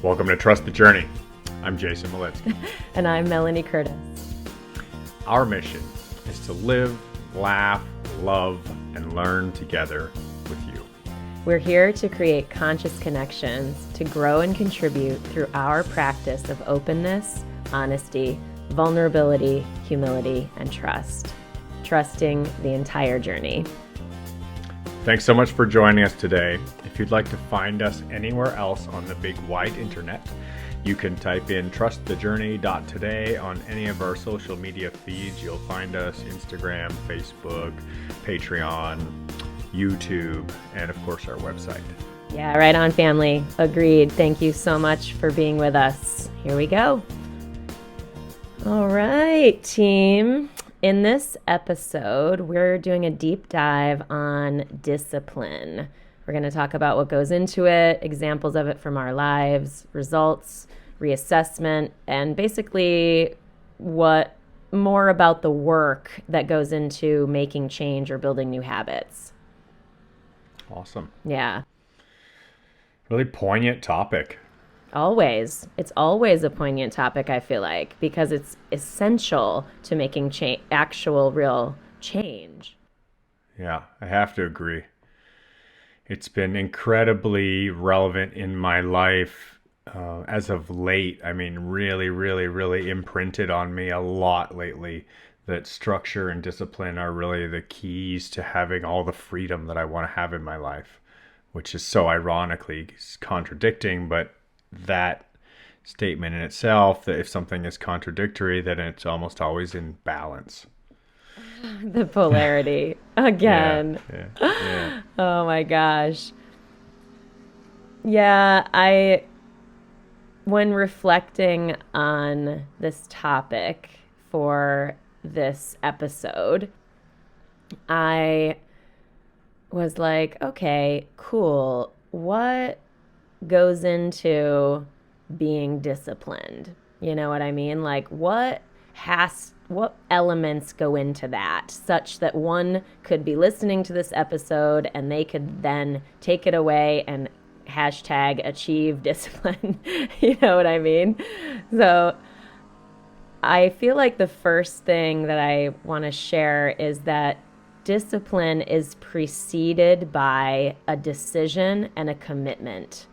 Welcome to Trust the Journey. I'm Jason Malitsky. And I'm Melanie Curtis. Our mission is to live, laugh, love, and learn together with you. We're here to create conscious connections to grow and contribute through our practice of openness, honesty, vulnerability, humility, and trust. Trusting the entire journey. Thanks so much for joining us today. If you'd like to find us anywhere else on the big wide internet, you can type in trustthejourney.today on any of our social media feeds. You'll find us Instagram, Facebook, Patreon, YouTube, and of course our website. Yeah, right on, family. Agreed. Thank you so much for being with us. Here we go. All right, team. In this episode, we're doing a deep dive on discipline. We're going to talk about what goes into it, examples of it from our lives, results, reassessment, and basically what more about the work that goes into making change or building new habits. Awesome. Yeah. Really poignant topic. Always. It's always a poignant topic, I feel like, because it's essential to making actual real change. Yeah, I have to agree. It's been incredibly relevant in my life as of late. I mean, really imprinted on me a lot lately that structure and discipline are really the keys to having all the freedom that I want to have in my life, which is so ironically contradicting, but that statement in itself, that if something is contradictory, then it's almost always in balance. The polarity again. Yeah. Oh my gosh. Yeah, when reflecting on this topic for this episode, I was like, okay, cool. What goes into being disciplined? You know what I mean? Like what elements go into that such that one could be listening to this episode and they could then take it away and #achieve discipline. You know what I mean? So I feel like the first thing that I want to share is that discipline is preceded by a decision and a commitment.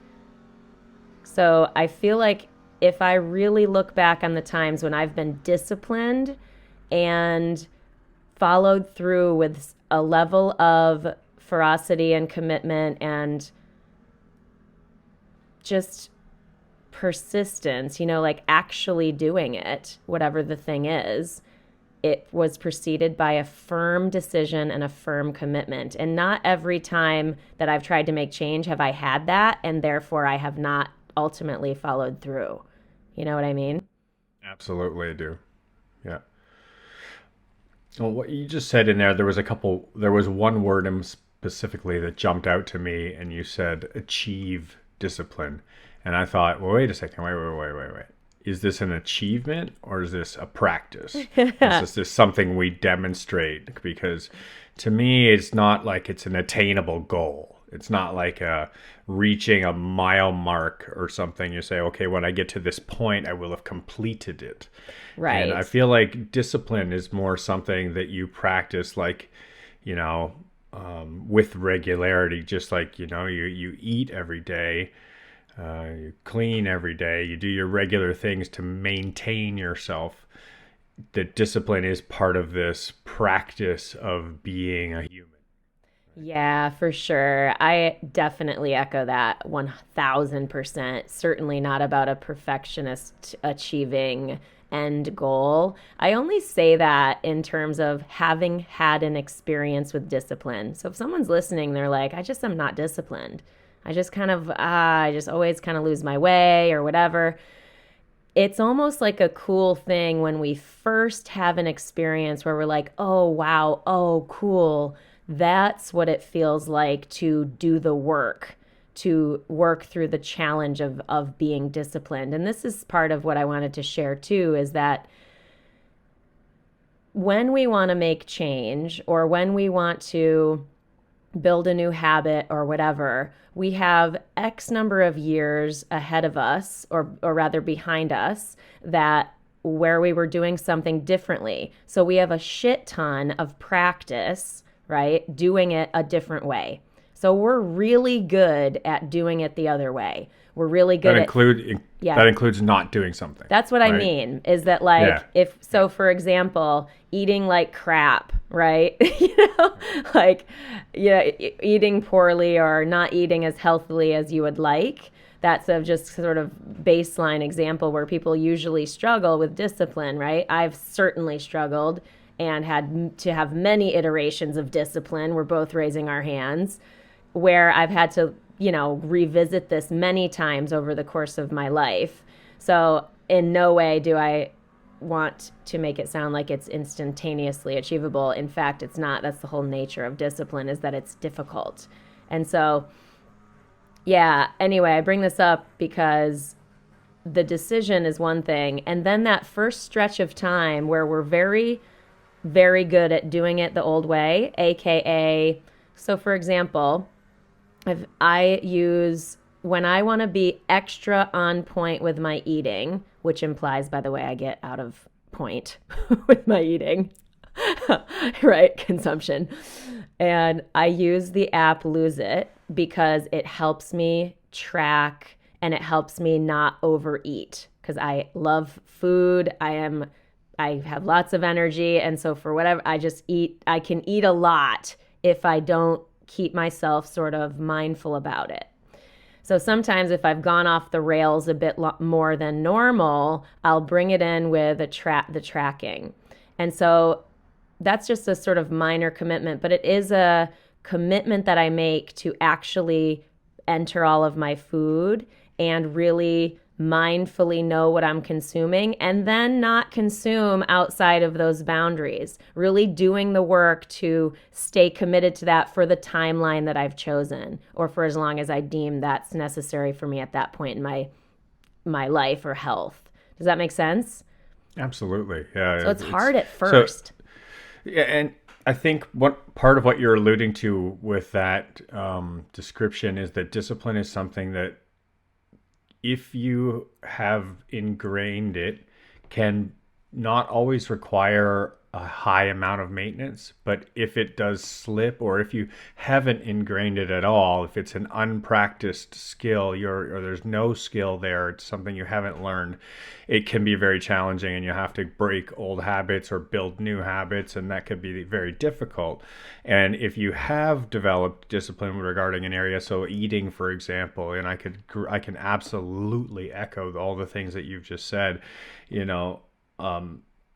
So I feel like if I really look back on the times when I've been disciplined and followed through with a level of ferocity and commitment and just persistence, like actually doing it, whatever the thing is, it was preceded by a firm decision and a firm commitment. And not every time that I've tried to make change have I had that, and therefore I have not ultimately followed through. You know what I mean? Absolutely, I do. Yeah. Well, what you just said in there was one word specifically that jumped out to me, and you said achieve discipline. And I thought, well, wait a second, wait. Is this an achievement or is this a practice? Is this something we demonstrate? Because to me, it's not like it's an attainable goal. It's not like reaching a mile mark or something. You say, okay, when I get to this point, I will have completed it. Right. And I feel like discipline is more something that you practice, like, with regularity, just like, you eat every day, you clean every day, you do your regular things to maintain yourself. That discipline is part of this practice of being a human. Yeah, for sure. I definitely echo that 1000%. Certainly not about a perfectionist achieving end goal. I only say that in terms of having had an experience with discipline. So if someone's listening, they're like, I just am not disciplined. I just I just always kind of lose my way or whatever. It's almost like a cool thing when we first have an experience where we're like, oh, wow, oh, cool. That's what it feels like to do the work, to work through the challenge of being disciplined. And this is part of what I wanted to share too, is that when we want to make change or when we want to build a new habit or whatever, we have X number of years ahead of us, or rather behind us, that where we were doing something differently. So we have a shit ton of practice, right? Doing it a different way. So we're really good at doing it the other way. We're really That good at, include yeah, that includes not doing something, that's what I right? mean is that, like, Yeah. if Yeah. so, for example, eating like crap, right? Like, yeah, eating poorly or not eating as healthily as you would like. That's a just sort of baseline example where people usually struggle with discipline, right? I've certainly struggled and had to have many iterations of discipline. We're both raising our hands where I've had to, revisit this many times over the course of my life. So, in no way do I want to make it sound like it's instantaneously achievable. In fact, it's not. That's the whole nature of discipline, is that it's difficult. And so, yeah, anyway, I bring this up because the decision is one thing. And then that first stretch of time where we're very, very good at doing it the old way, AKA, so for example, if I use, when I want to be extra on point with my eating, which implies, by the way, I get out of point with my eating, right? Consumption. And I use the app Lose It because it helps me track and it helps me not overeat because I love food. I have lots of energy. And so for whatever, I just eat, I can eat a lot if I don't keep myself sort of mindful about it. So sometimes if I've gone off the rails a bit more than normal, I'll bring it in with the tracking. And so that's just a sort of minor commitment, but it is a commitment that I make to actually enter all of my food and really mindfully know what I'm consuming and then not consume outside of those boundaries. Really doing the work to stay committed to that for the timeline that I've chosen or for as long as I deem that's necessary for me at that point in my life or health. Does that make sense? Absolutely. Yeah. So it's hard at So first. yeah, and I think what part of what you're alluding to with that description is that discipline is something that, if you have ingrained it, can not always require a high amount of maintenance. But if it does slip, or if you haven't ingrained it at all, if it's an unpracticed skill, or there's no skill there, it's something you haven't learned, it can be very challenging, and you have to break old habits or build new habits, and that could be very difficult. And if you have developed discipline regarding an area, so eating, for example, and I can absolutely echo all the things that you've just said, you know,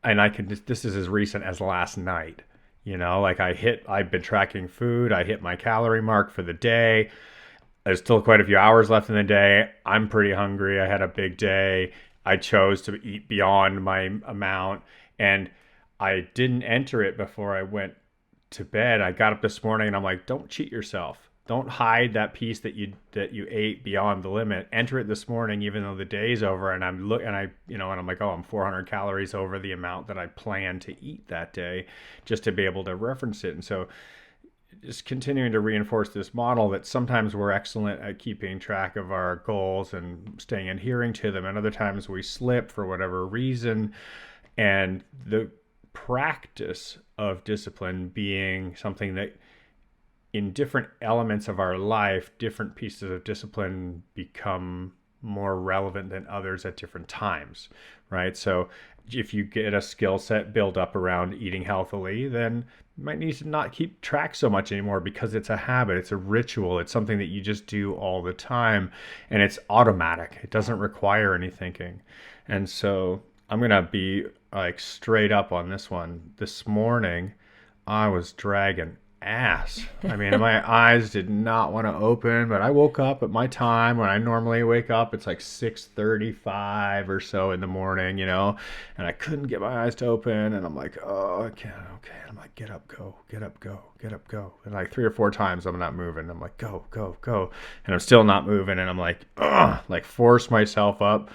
and this is as recent as last night. Like I've been tracking food. I hit my calorie mark for the day. There's still quite a few hours left in the day. I'm pretty hungry. I had a big day. I chose to eat beyond my amount, and I didn't enter it before I went to bed. I got up this morning and I'm like, don't cheat yourself. Don't hide that piece that you ate beyond the limit. Enter it this morning, even though the day's over, and I'm like, oh, I'm 400 calories over the amount that I planned to eat that day, just to be able to reference it. And so, just continuing to reinforce this model that sometimes we're excellent at keeping track of our goals and staying adhering to them, and other times we slip for whatever reason, and the practice of discipline being something that, in different elements of our life, different pieces of discipline become more relevant than others at different times, right? So if you get a skill set built up around eating healthily, then you might need to not keep track so much anymore because it's a habit, it's a ritual, it's something that you just do all the time, and it's automatic. It doesn't require any thinking. And so I'm going to be like straight up on this one. This morning, I was dragging ass. I mean, my eyes did not want to open, but I woke up at my time when I normally wake up. It's like 6:35 or so in the morning, and I couldn't get my eyes to open, and I'm like, oh, I can't. Okay. And I'm like, get up, go, get up, go, get up, go. And like 3 or 4 times I'm not moving. I'm like, go, go, go. And I'm still not moving. And I'm like, ugh, like force myself up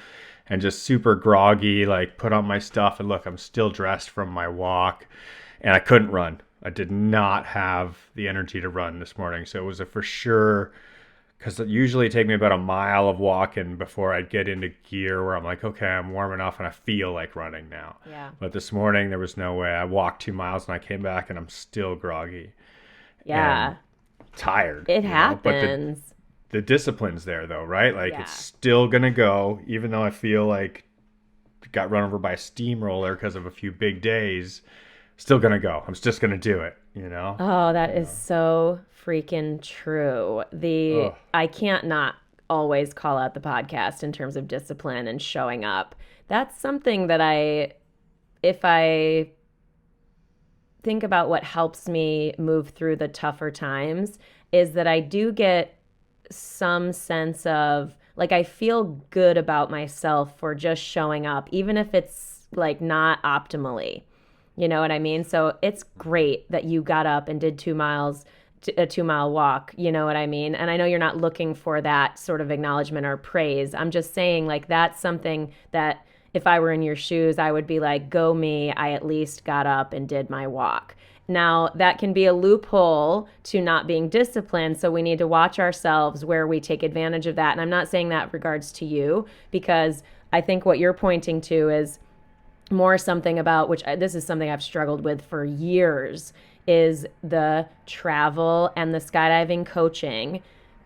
and just super groggy, like put on my stuff. And look, I'm still dressed from my walk, and I couldn't run. I did not have the energy to run this morning. So it was a for sure, because it usually take me about a mile of walking before I'd get into gear where I'm like, okay, I'm warm enough and I feel like running now. Yeah. But this morning there was no way. I walked 2 miles and I came back and I'm still groggy and Yeah. tired, It But happens. the discipline's there though, right? Like it's Yeah. still gonna go, even though I feel like got run over by a steamroller because of a few big days. Still gonna go. I'm just gonna do it. Oh, that is So, so freaking true. The ugh. I can't not always call out the podcast in terms of discipline and showing up. That's something that if I think about what helps me move through the tougher times, is that I do get some sense of like I feel good about myself for just showing up, even if it's like not optimally. You know what I mean? So it's great that you got up and did 2 miles, a 2 mile walk. You know what I mean? And I know you're not looking for that sort of acknowledgement or praise. I'm just saying, like, that's something that if I were in your shoes, I would be like, go me. I at least got up and did my walk. Now, that can be a loophole to not being disciplined. So we need to watch ourselves where we take advantage of that. And I'm not saying that regards to you, because I think what you're pointing to is more something about which this is something I've struggled with for years is the travel and the skydiving coaching,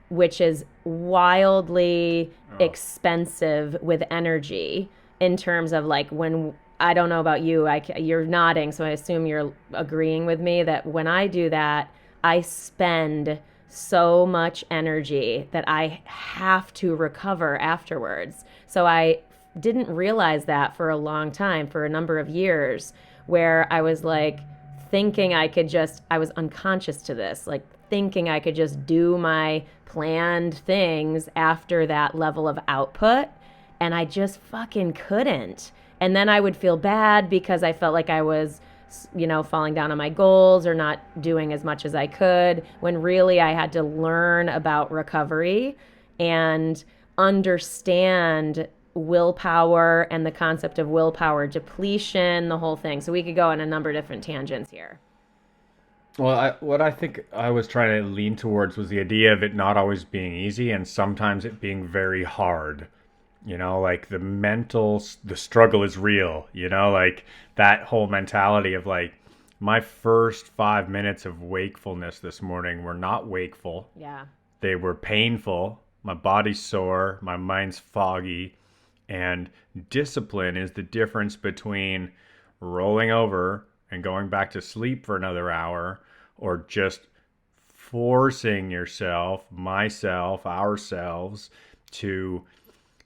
which is wildly Oh, expensive with energy in terms of like when I don't know about you, you're nodding, so I assume you're agreeing with me that when I do that, I spend so much energy that I have to recover afterwards. So I didn't realize that for a long time, for a number of years, where I was like thinking I was unconscious to this, like thinking I could just do my planned things after that level of output. And I just fucking couldn't. And then I would feel bad because I felt like I was, falling down on my goals or not doing as much as I could, when really I had to learn about recovery and understand willpower and the concept of willpower depletion, the whole thing. So we could go on a number of different tangents here. well, what I think I was trying to lean towards was the idea of it not always being easy and sometimes it being very hard. Like the struggle is real, like that whole mentality of like my first 5 minutes of wakefulness this morning were not wakeful. Yeah. They were painful. My body's sore. My mind's foggy. And discipline is the difference between rolling over and going back to sleep for another hour or just forcing yourself, myself, ourselves to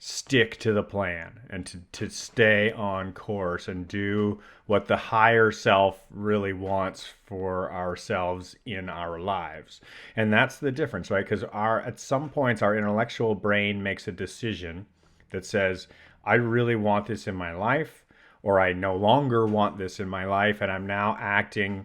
stick to the plan and to stay on course and do what the higher self really wants for ourselves in our lives. And that's the difference, right? Because our at some points our intellectual brain makes a decision that says, I really want this in my life, or I no longer want this in my life, and I'm now acting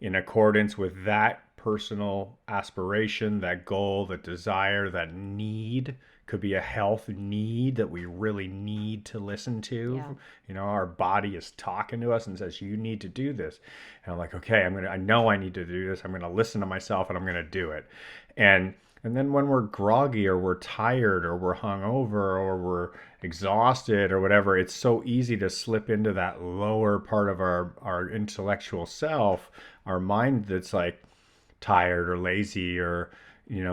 in accordance with that personal aspiration, that goal, that desire, that need. Could be a health need that we really need to listen to. Yeah. Our body is talking to us and says, you need to do this. And I'm like, okay, I know I need to do this. I'm gonna listen to myself and I'm gonna do it. And and then when we're groggy or we're tired or we're hungover or we're exhausted or whatever, it's so easy to slip into that lower part of our intellectual self, our mind that's like tired or lazy or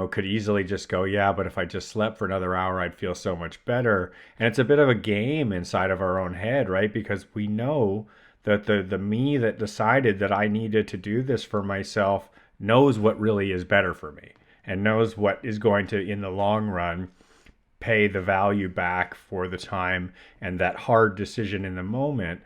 could easily just go, yeah, but if I just slept for another hour, I'd feel so much better. And it's a bit of a game inside of our own head, right? Because we know that the me that decided that I needed to do this for myself knows what really is better for me and knows what is going to, in the long run, pay the value back for the time and that hard decision in the moment.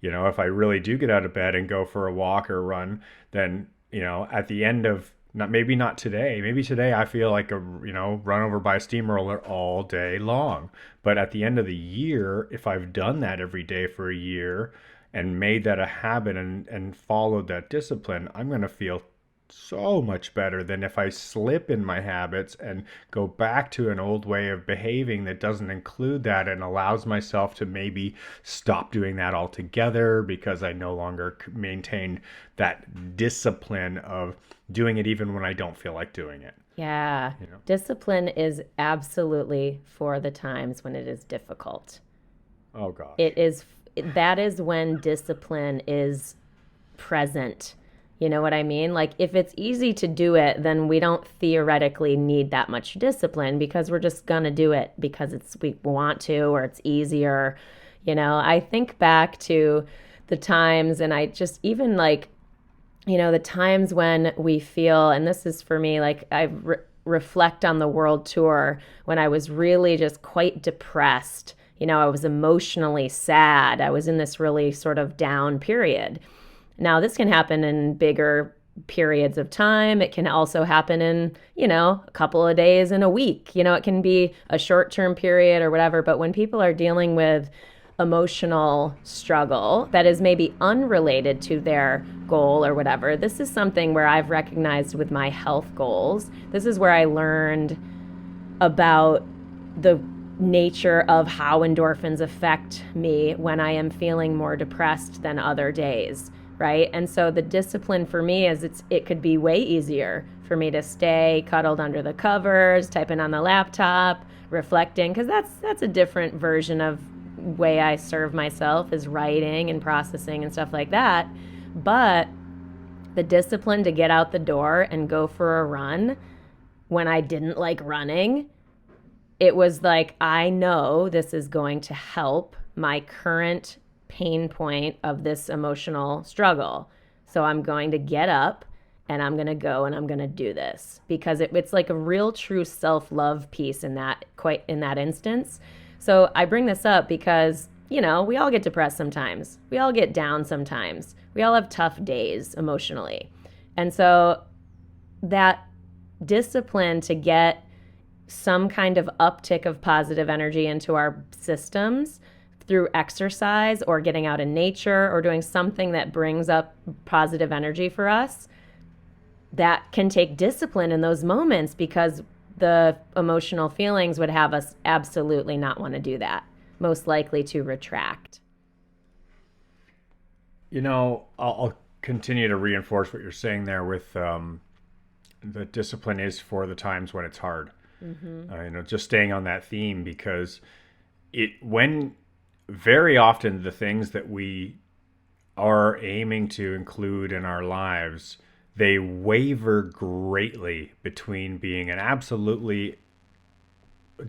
If I really do get out of bed and go for a walk or run, then, at the end of not today. Maybe today I feel like run over by a steamroller all day long. But at the end of the year, if I've done that every day for a year and made that a habit and followed that discipline, I'm going to feel so much better than if I slip in my habits and go back to an old way of behaving that doesn't include that and allows myself to maybe stop doing that altogether because I no longer maintain that discipline of doing it even when I don't feel like doing it. Yeah. You know? Discipline is absolutely for the times when it is difficult. Oh gosh. It is, that is when discipline is present. You know what I mean? Like, if it's easy to do it, then we don't theoretically need that much discipline because we're just going to do it because we want to, or it's easier. I think back to the times, and I just even like, the times when we feel, and this is for me, like reflect on the world tour when I was really just quite depressed. I was emotionally sad. I was in this really sort of down period. Now, this can happen in bigger periods of time. It can also happen in, a couple of days in a week. It can be a short term period or whatever. But when people are dealing with emotional struggle that is maybe unrelated to their goal or whatever, this is something where I've recognized with my health goals. This is where I learned about the nature of how endorphins affect me when I am feeling more depressed than other days, right? And so the discipline for me is it could be way easier for me to stay cuddled under the covers, typing on the laptop, reflecting, because that's a different version of way I serve myself, is writing and processing and stuff like that. But the discipline to get out the door and go for a run when I didn't like running, it was like, I know this is going to help my current pain point of this emotional struggle. So I'm going to get up and I'm going to go and I'm going to do this because it's like a real true self-love piece in that instance. So I bring this up because, we all get depressed sometimes. We all get down sometimes. We all have tough days emotionally. And so that discipline to get some kind of uptick of positive energy into our systems through exercise or getting out in nature or doing something that brings up positive energy for us, that can take discipline in those moments because the emotional feelings would have us absolutely not want to do that, most likely to retract. I'll continue to reinforce what you're saying there with the discipline is for the times when it's hard. Just staying on that theme because when very often the things that we are aiming to include in our lives, they waver greatly between being an absolutely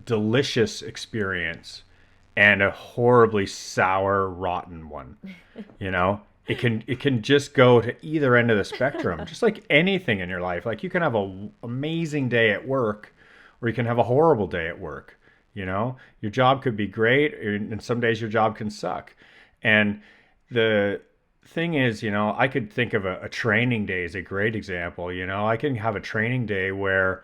delicious experience and a horribly sour, rotten one. You know, it can just go to either end of the spectrum, just like anything in your life. Like you can have an amazing day at work, or you can have a horrible day at work. Your job could be great, and some days your job can suck. And the thing is, I could think of a training day as a great example. I can have a training day where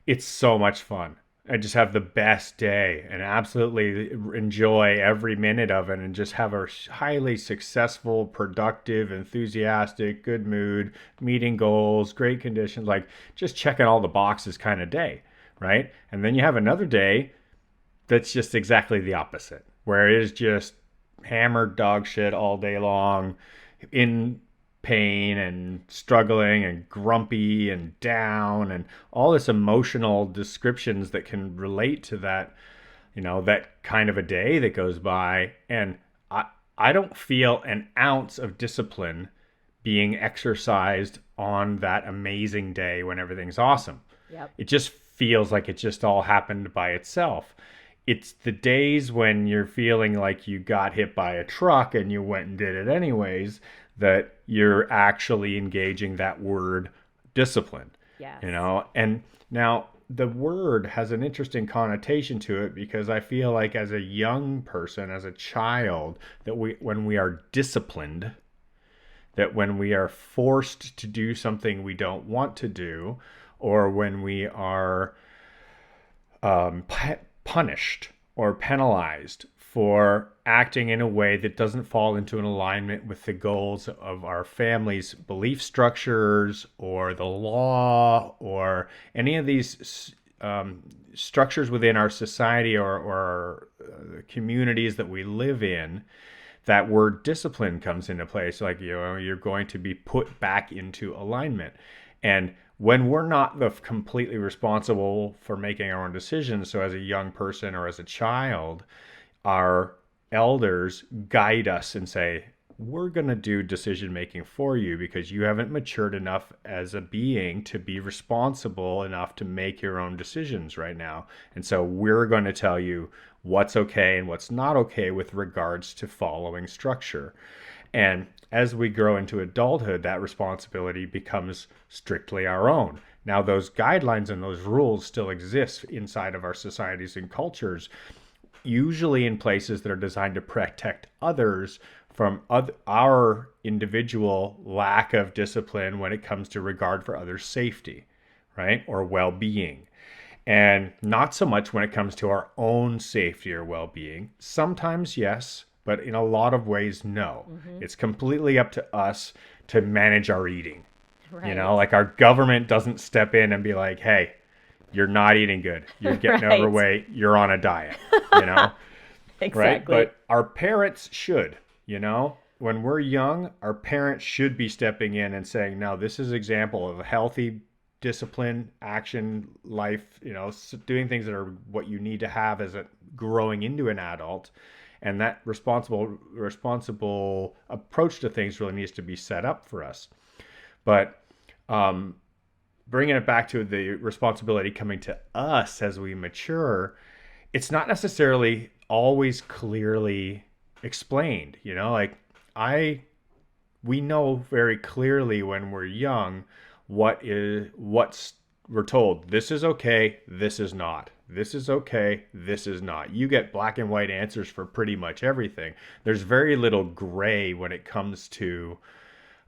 it's so much fun. I just have the best day and absolutely enjoy every minute of it and just have a highly successful, productive, enthusiastic, good mood, meeting goals, great conditions, like just checking all the boxes kind of day, right? And then you have another day that's just exactly the opposite, where it is just hammered dog shit all day long, in pain and struggling and grumpy and down and all this emotional descriptions that can relate to that, that kind of a day that goes by. And I don't feel an ounce of discipline being exercised on that amazing day when everything's awesome. Yep. It just feels like it just all happened by itself. It's the days when you're feeling like you got hit by a truck and you went and did it anyways that you're actually engaging that word discipline. Yes. And now the word has an interesting connotation to it because I feel like as a young person, as a child, that when we are disciplined, that when we are forced to do something we don't want to do, or when we are punished or penalized for acting in a way that doesn't fall into an alignment with the goals of our family's belief structures or the law or any of these structures within our society or communities that we live in, that word discipline comes into place. Like, you're going to be put back into alignment. And when we're not the completely responsible for making our own decisions, so as a young person or as a child, our elders guide us and say, we're going to do decision making for you because you haven't matured enough as a being to be responsible enough to make your own decisions right now. And so we're going to tell you what's okay and what's not okay with regards to following structure. And as we grow into adulthood, that responsibility becomes strictly our own. Now, those guidelines and those rules still exist inside of our societies and cultures, usually in places that are designed to protect others from our individual lack of discipline when it comes to regard for others' safety, right? Or well-being. And not so much when it comes to our own safety or well-being. Sometimes, yes, but in a lot of ways, no. Mm-hmm. It's completely up to us to manage our eating. Right. Like our government doesn't step in and be like, hey, you're not eating good. You're getting Right. overweight. You're on a diet, you know? Right? Exactly. But our parents should. When we're young, our parents should be stepping in and saying, no, this is an example of a healthy discipline, action, life, doing things that are what you need to have as a growing into an adult. And that responsible approach to things really needs to be set up for us. But bringing it back to the responsibility coming to us as we mature, it's not necessarily always clearly explained. We know very clearly when we're young what's we're told. This is okay, this is not. This is okay, this is not. You get black and white answers for pretty much everything. There's very little gray when it comes to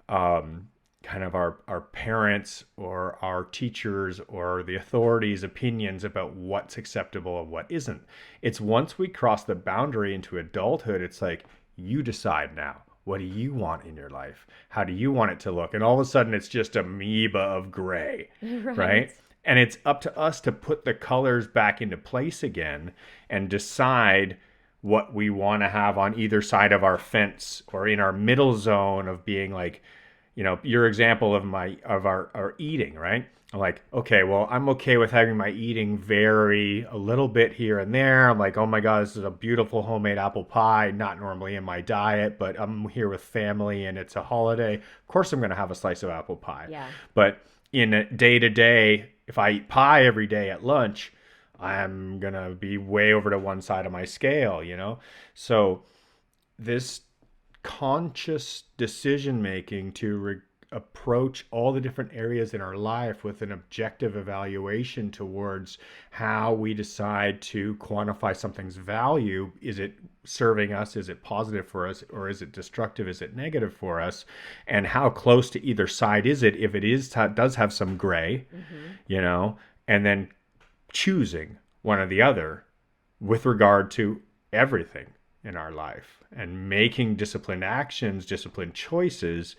kind of our parents or our teachers or the authorities' opinions about what's acceptable and what isn't. It's once we cross the boundary into adulthood, it's like, you decide now. What do you want in your life? How do you want it to look? And all of a sudden, it's just amoeba of gray, Right. right? And it's up to us to put the colors back into place again and decide what we want to have on either side of our fence or in our middle zone of being like, your example of our eating, right? I'm like, okay, well, I'm okay with having my eating vary a little bit here and there. I'm like, oh my God, this is a beautiful homemade apple pie, not normally in my diet, but I'm here with family and it's a holiday. Of course, I'm going to have a slice of apple pie. Yeah. But in a day to day, if I eat pie every day at lunch, I'm going to be way over to one side of my scale. So this conscious decision making to approach all the different areas in our life with an objective evaluation towards how we decide to quantify something's value. Is it serving us? Is it positive for us? Or is it destructive? Is it negative for us? And how close to either side is it? If it does have some gray, and then choosing one or the other with regard to everything in our life and making disciplined actions, disciplined choices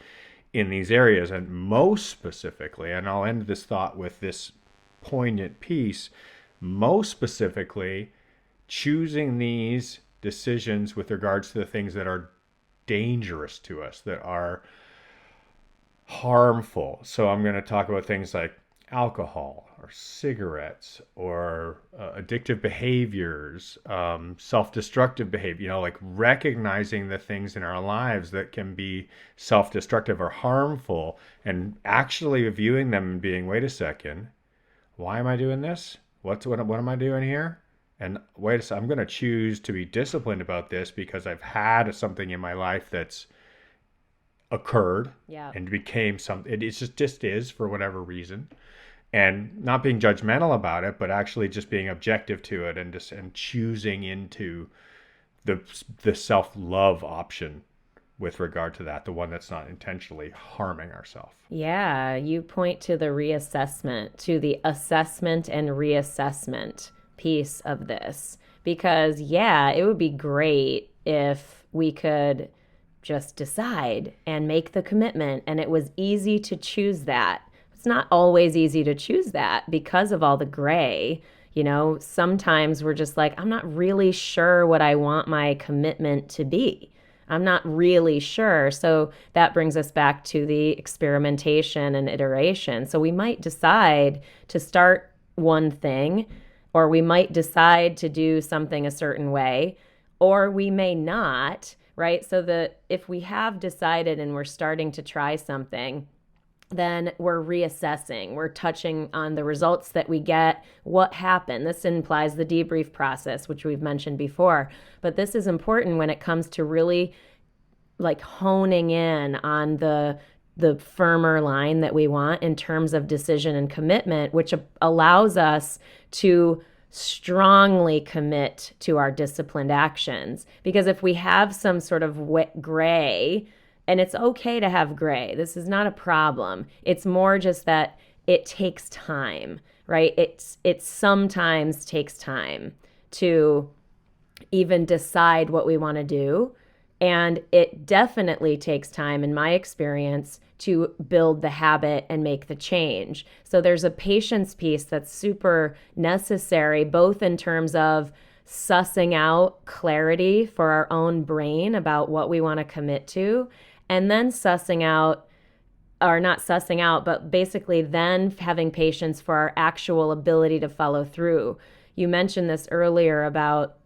in these areas. And most specifically, and I'll end this thought with this poignant piece, most specifically, choosing these decisions with regards to the things that are dangerous to us, that are harmful. So I'm going to talk about things like alcohol or cigarettes or addictive behaviors, self-destructive behavior, like recognizing the things in our lives that can be self-destructive or harmful and actually viewing them and being, wait a second, why am I doing this? What am I doing here? And wait a second, I'm going to choose to be disciplined about this because I've had something in my life that's occurred Yeah. and became something. It just is for whatever reason, and not being judgmental about it, but actually just being objective to it and choosing into the self-love option with regard to that, the one that's not intentionally harming ourselves. Yeah, you point to the reassessment, to the assessment and reassessment piece of this, Because, yeah, it would be great if we could just decide and make the commitment and it was easy to choose that. It's not always easy to choose that because of all the gray. Sometimes we're just like, I'm not really sure what I want my commitment to be. I'm not really sure. So that brings us back to the experimentation and iteration. So we might decide to start one thing, or we might decide to do something a certain way, or we may not, right? So that if we have decided and we're starting to try something, then we're reassessing. We're touching on the results that we get, what happened. This implies the debrief process, which we've mentioned before. But this is important when it comes to really like honing in on the firmer line that we want in terms of decision and commitment, which allows us to strongly commit to our disciplined actions. Because if we have some sort of wet gray, and it's okay to have gray, this is not a problem. It's more just that it takes time, right? It sometimes takes time to even decide what we want to do. And it definitely takes time, in my experience, to build the habit and make the change. So there's a patience piece that's super necessary, both in terms of sussing out clarity for our own brain about what we want to commit to, and then sussing out, or not sussing out, but basically then having patience for our actual ability to follow through. You mentioned this earlier about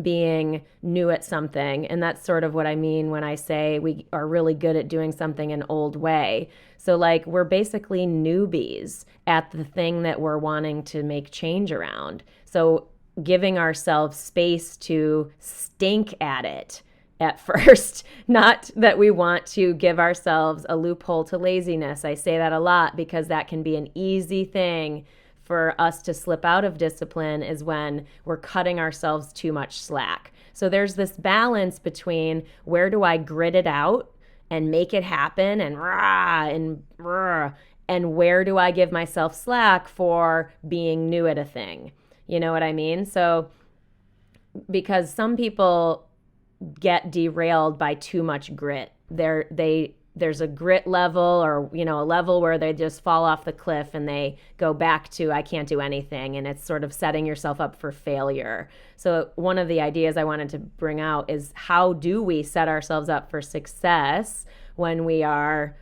being new at something. And that's sort of what I mean when I say we are really good at doing something an old way. So, like, we're basically newbies at the thing that we're wanting to make change around. So, giving ourselves space to stink at it at first, not that we want to give ourselves a loophole to laziness. I say that a lot because that can be an easy thing for us to slip out of discipline, is when we're cutting ourselves too much slack. So there's this balance between where do I grit it out and make it happen and rah and rah, and where do I give myself slack for being new at a thing. You know what I mean? So because some people get derailed by too much grit. There's a grit level, or a level where they just fall off the cliff and they go back to I can't do anything, and it's sort of setting yourself up for failure. So one of the ideas I wanted to bring out is, how do we set ourselves up for success when we are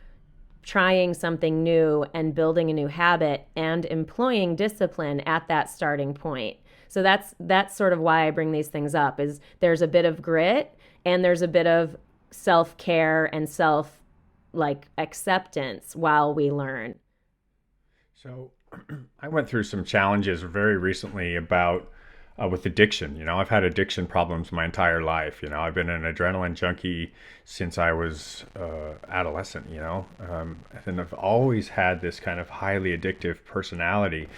trying something new and building a new habit and employing discipline at that starting point. So that's sort of why I bring these things up, is there's a bit of grit and there's a bit of self-care and self like acceptance while we learn. So I went through some challenges very recently about with addiction. I've had addiction problems my entire life. I've been an adrenaline junkie since I was adolescent. And I've always had this kind of highly addictive personality,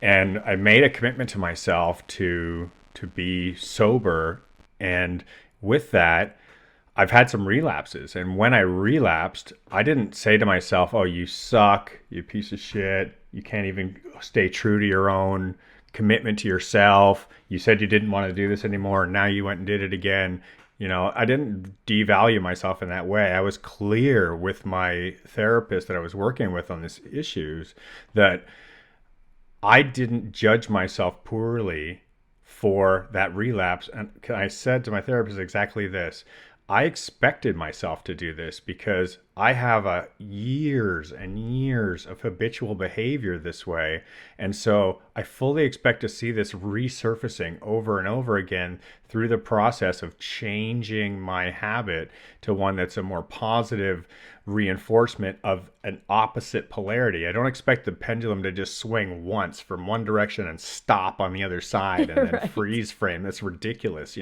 and I made a commitment to myself to be sober, and with that, I've had some relapses. And when I relapsed, I didn't say to myself, "Oh, you suck, you piece of shit. You can't even stay true to your own commitment to yourself. You said you didn't want to do this anymore, and now you went and did it again." I didn't devalue myself in that way. I was clear with my therapist that I was working with on these issues that I didn't judge myself poorly for that relapse. And I said to my therapist exactly this: I expected myself to do this because I have years and years of habitual behavior this way. And so I fully expect to see this resurfacing over and over again through the process of changing my habit to one that's a more positive reinforcement of an opposite polarity. I don't expect the pendulum to just swing once from one direction and stop on the other side and then Right. freeze frame. That's ridiculous,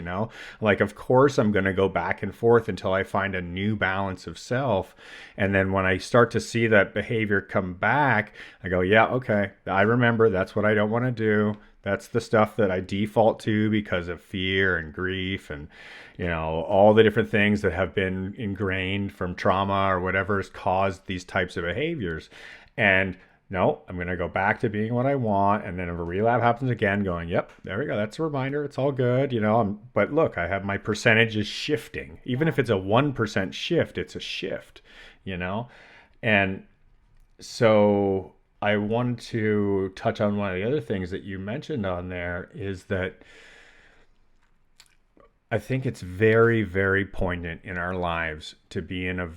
Like, of course, I'm going to go back and forth until I find a new balance of self. And then when I start to see that behavior come back, I go, yeah, okay, I remember that's what I don't want to do. That's the stuff that I default to because of fear and grief and, all the different things that have been ingrained from trauma or whatever has caused these types of behaviors. And No, I'm going to go back to being what I want. And then if a relapse happens again, going, yep, there we go. That's a reminder. It's all good. But look, I have my percentages shifting. Even if it's a 1% shift, it's a shift, you know? And so I wanted to touch on one of the other things that you mentioned on there is that I think it's very, very poignant in our lives to be in a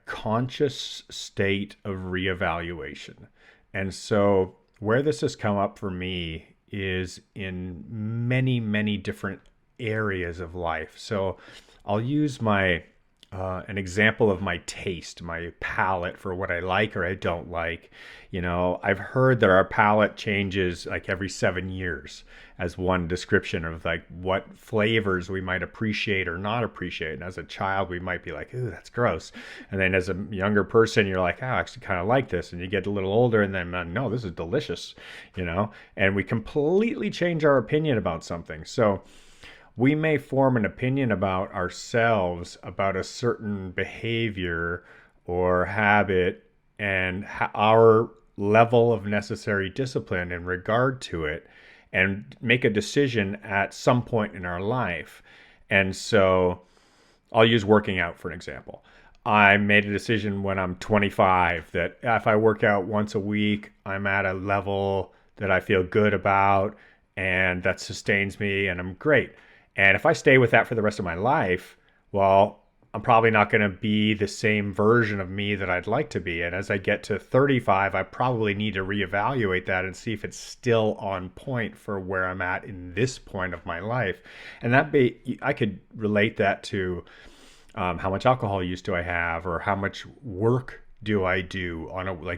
conscious state of reevaluation. And so, where this has come up for me is in many, many different areas of life. So, I'll use my an example of my taste, my palate for what I like or I don't like. I've heard that our palate changes like every 7 years as one description of like what flavors we might appreciate or not appreciate. And as a child, we might be like, ooh, that's gross. And then as a younger person, you're like, oh, I actually kind of like this. And you get a little older and then, no, this is delicious. And we completely change our opinion about something. So, we may form an opinion about ourselves, about a certain behavior or habit, and our level of necessary discipline in regard to it, and make a decision at some point in our life. And so I'll use working out for an example. I made a decision when I'm 25 that if I work out once a week, I'm at a level that I feel good about and that sustains me and I'm great. And if I stay with that for the rest of my life, well, I'm probably not going to be the same version of me that I'd like to be. And as I get to 35, I probably need to reevaluate that and see if it's still on point for where I'm at in this point of my life. And I could relate that to how much alcohol use do I have, or how much work do I do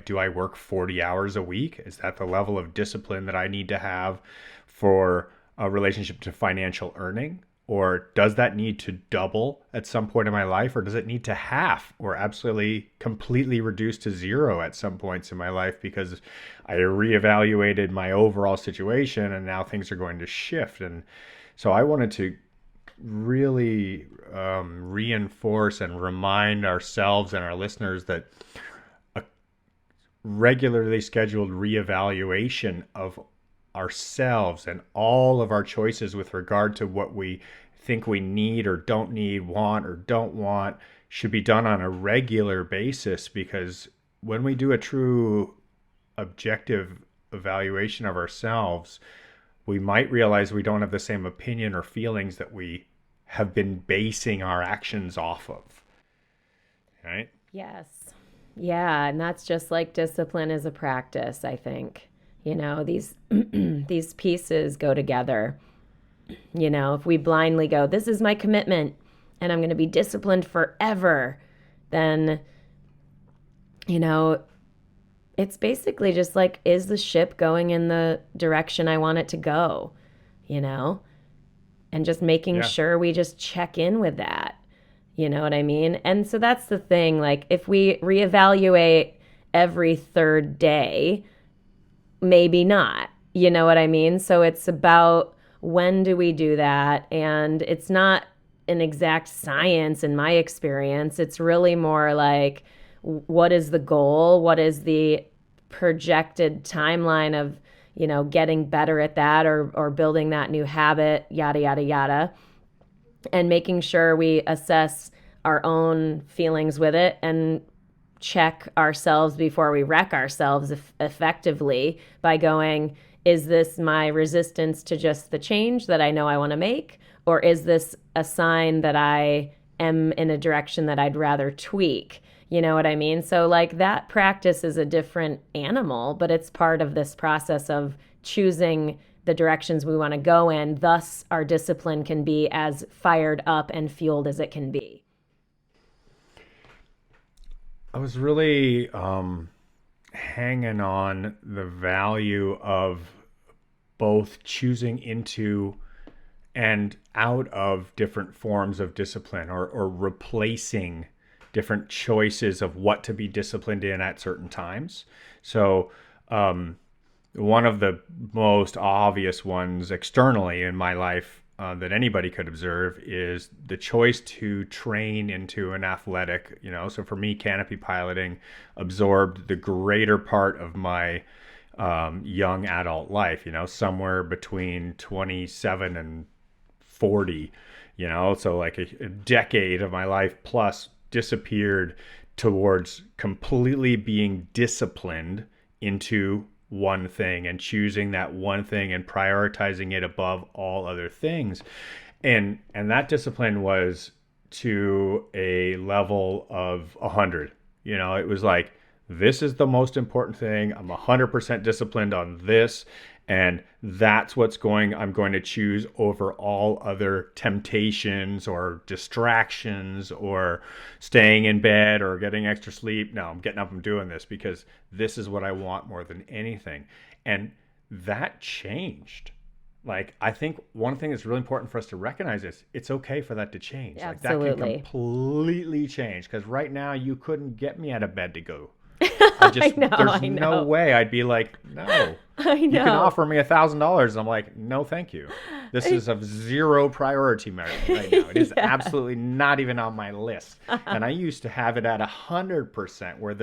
do I work 40 hours a week? Is that the level of discipline that I need to have for a relationship to financial earning? Or does that need to double at some point in my life? Or does it need to half or absolutely completely reduce to zero at some points in my life because I reevaluated my overall situation and now things are going to shift? And so I wanted to really reinforce and remind ourselves and our listeners that a regularly scheduled reevaluation of ourselves and all of our choices with regard to what we think we need or don't need, want or don't want, should be done on a regular basis, because when we do a true objective evaluation of ourselves, we might realize we don't have the same opinion or feelings that we have been basing our actions off of. Right? Yes. Yeah, and that's just like discipline is a practice, I think. These these pieces go together. If we blindly go, this is my commitment and I'm going to be disciplined forever, then you know, it's basically just like, is the ship going in the direction I want it to go? You know? And just making Yeah. sure we just check in with that. You know what I mean? And so that's the thing. Like, if we reevaluate every third day, maybe not. You know what I mean? So it's about when do we do that? And it's not an exact science in my experience. It's really more like, what is the goal? What is the projected timeline of, getting better at that, or building that new habit, yada, yada, yada. And making sure we assess our own feelings with it and check ourselves before we wreck ourselves effectively by going, is this my resistance to just the change that I know I want to make? Or is this a sign that I am in a direction that I'd rather tweak? You know what I mean? So, like, that practice is a different animal, but it's part of this process of choosing the directions we want to go in. Thus, our discipline can be as fired up and fueled as it can be. I was really hanging on the value of both choosing into and out of different forms of discipline, or replacing different choices of what to be disciplined in at certain times. So, one of the most obvious ones externally in my life that anybody could observe is the choice to train into an athletic, so for me, canopy piloting absorbed the greater part of my young adult life, somewhere between 27 and 40, so like a decade of my life plus disappeared towards completely being disciplined into one thing and choosing that one thing and prioritizing it above all other things. And that discipline was to a level of 100. It was like, this is the most important thing. I'm 100% disciplined on this, and that's I'm going to choose over all other temptations or distractions or staying in bed or getting extra sleep. No, I'm getting up and doing this because this is what I want more than anything. And that changed. Like, I think one thing that's really important for us to recognize is it's okay for that to change. Like, that can Absolutely. completely change, because right now you couldn't get me out of bed to go. I know, There's I no know. way I'd be like, no, I you can know. offer me $1,000. I'm like, no, thank you. This is of zero priority right now. It is Yeah. absolutely not even on my list. And I used to have it at 100%, where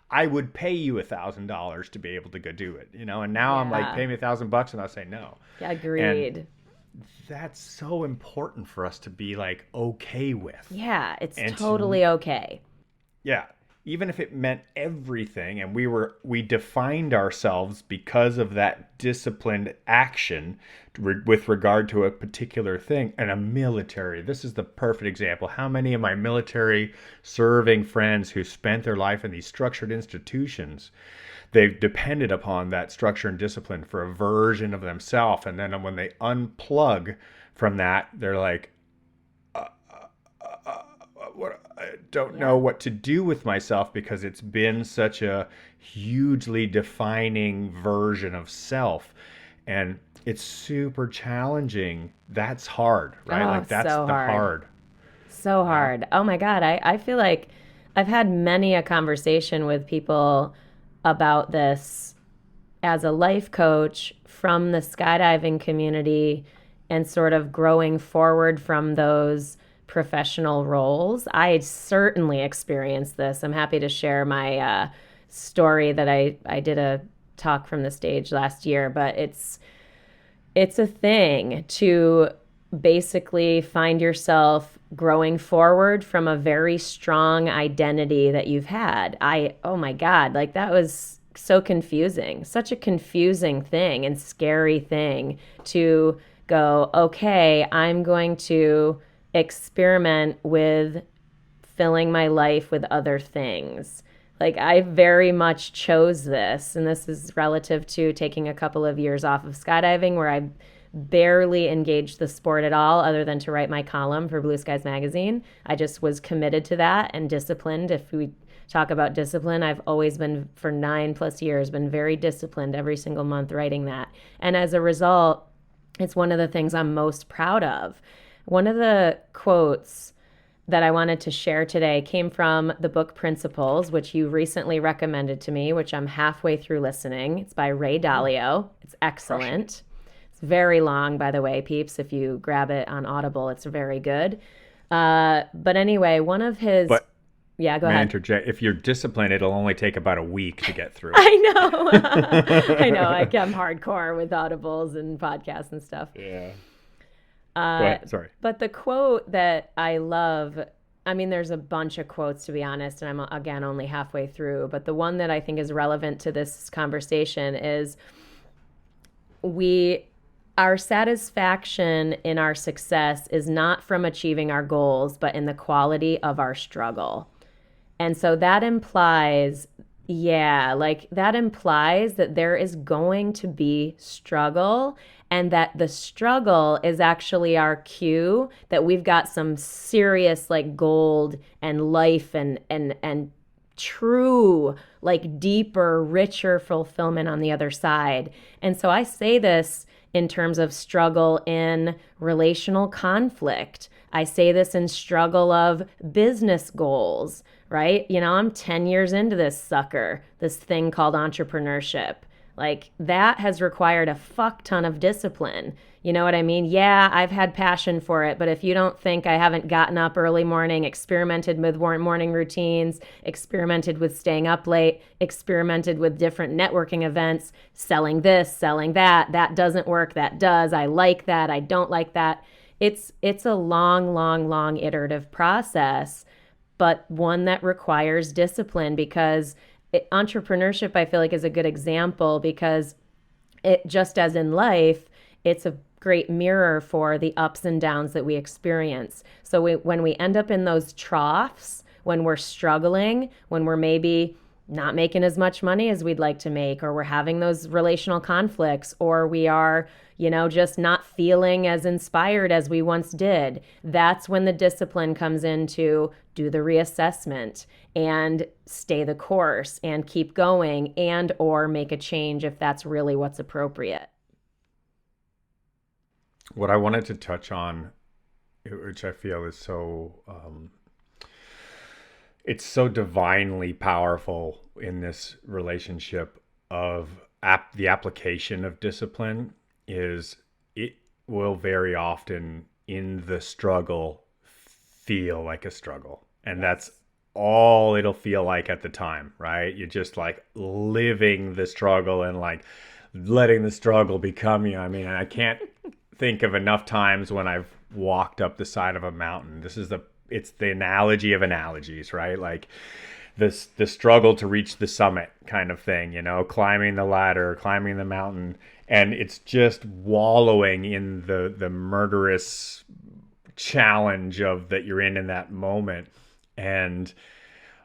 I would pay you $1,000 to be able to go do it, and now I'm like, Yeah. pay me $1,000 and I'll say no. And Agreed. that's so important for us to be like okay with. Yeah, it's And to totally okay. Yeah, even if it meant everything, and we defined ourselves because of that disciplined action with regard to a particular thing. And a military, this is the perfect example. How many of my military serving friends who spent their life in these structured institutions, they've depended upon that structure and discipline for a version of themselves, and then when they unplug from that, they're like, what, I don't know Yeah. what to do with myself, because it's been such a hugely defining version of self. And it's super challenging. That's hard, right? Oh, Like, that's so the hard. hard. So Yeah. hard. Oh my God. I feel like I've had many a conversation with people about this as a life coach from the skydiving community and sort of growing forward from those professional roles. I certainly experienced this. I'm happy to share my story that I did a talk from the stage last year, but it's a thing to basically find yourself growing forward from a very strong identity that you've had. Oh my God, like that was so confusing, such a confusing thing and scary thing to go, okay, I'm going to experiment with filling my life with other things. Like, I very much chose this, and this is relative to taking a couple of years off of skydiving where I barely engaged the sport at all other than to write my column for Blue Skies magazine. I just was committed to that and disciplined. If we talk about discipline, I've always been, for 9+ years, been very disciplined every single month writing that. And as a result, it's one of the things I'm most proud of. One of the quotes that I wanted to share today came from the book Principles, which you recently recommended to me, which I'm halfway through listening. It's by Ray Oh, Dalio. It's crushing it. excellent. It's very long, by the way, peeps. If you grab it on Audible, it's very good. But anyway, one of his, But yeah, go may I ahead. interject? If you're disciplined, it'll only take about a week to get through. I know. I know. I'm hardcore with Audibles and podcasts and stuff. Yeah. Go Uh, ahead. Sorry. but the quote that I love, I mean, there's a bunch of quotes, to be honest, and I'm, again, only halfway through. But the one that I think is relevant to this conversation is we, our satisfaction in our success is not from achieving our goals, but in the quality of our struggle. And so that implies, yeah, like that implies that there is going to be struggle, and that the struggle is actually our cue that we've got some serious like gold and life and true like deeper, richer fulfillment on the other side. And so I say this in terms of struggle in relational conflict. I say this in struggle of business goals, right? I'm 10 years into this sucker, this thing called entrepreneurship. Like that has required a fuck ton of discipline. You know what I mean? Yeah, I've had passion for it, but if you don't think I haven't gotten up early morning, experimented with morning routines, experimented with staying up late, experimented with different networking events, selling this, selling that, that doesn't work, that does, I like that, I don't like that. It's a long iterative process, but one that requires discipline because entrepreneurship I feel like is a good example because it just as in life, it's a great mirror for the ups and downs that we experience. So when we end up in those troughs, when we're struggling, when we're maybe not making as much money as we'd like to make, or we're having those relational conflicts, or we are, just not feeling as inspired as we once did, that's when the discipline comes in to do the reassessment and stay the course and keep going and or make a change if that's really what's appropriate. What I wanted to touch on, which I feel is it's so divinely powerful in this relationship of the application of discipline, is it will very often in the struggle feel like a struggle. And that's Yes. all it'll feel like at the time, right? You're just like living the struggle and like letting the struggle become you. I mean, I can't think of enough times when I've walked up the side of a mountain. It's the analogy of analogies, right? Like the struggle to reach the summit kind of thing, climbing the ladder, climbing the mountain, and it's just wallowing in the murderous challenge of that you're in that moment. And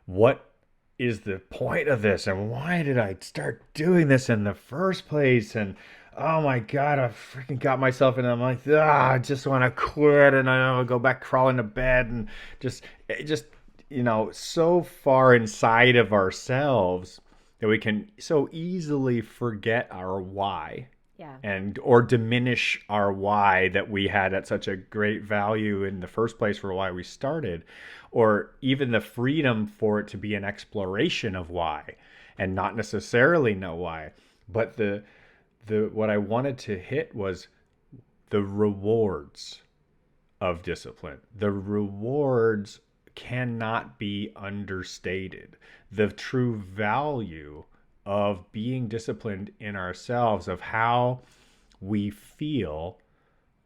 what is the point of this, and why did I start doing this in the first place? And oh my god, I freaking got myself in. I'm like, I just want to quit, and I want to go back crawling to bed, and just so far inside of ourselves that we can so easily forget our why, Yeah. and or diminish our why that we had at such a great value in the first place for why we started, or even the freedom for it to be an exploration of why and not necessarily know why. But the what I wanted to hit was the rewards of discipline. The rewards cannot be understated. The true value of being disciplined in ourselves, of how we feel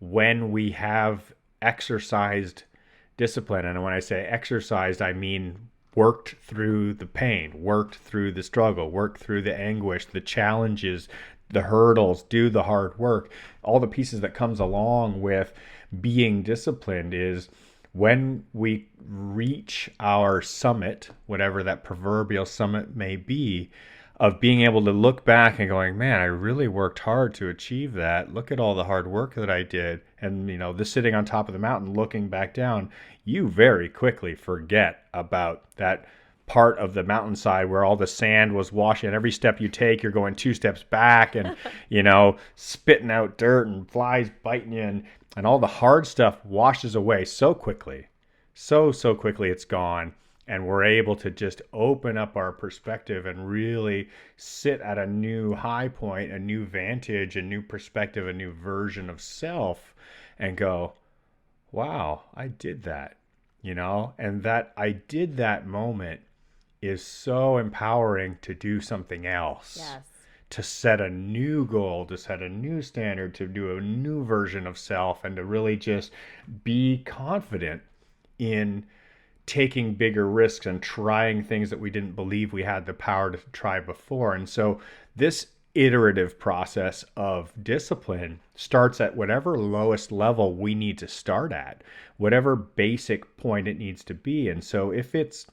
when we have exercised discipline. And when I say exercised, I mean worked through the pain, worked through the struggle, worked through the anguish, the challenges, the hurdles, do the hard work, all the pieces that comes along with being disciplined. Is when we reach our summit, whatever that proverbial summit may be, of being able to look back and going, man, I really worked hard to achieve that. Look at all the hard work that I did. And, this sitting on top of the mountain, looking back down, you very quickly forget about that part of the mountainside where all the sand was washing. Every step you take, you're going two steps back and, spitting out dirt and flies biting you. And all the hard stuff washes away so quickly. So quickly it's gone. And we're able to just open up our perspective and really sit at a new high point, a new vantage, a new perspective, a new version of self, and go, wow, I did that, and that I did that moment is so empowering to do something else, Yes. to set a new goal, to set a new standard, to do a new version of self, and to really just be confident in taking bigger risks and trying things that we didn't believe we had the power to try before. And so this iterative process of discipline starts at whatever lowest level we need to start at, whatever basic point it needs to be. And so if it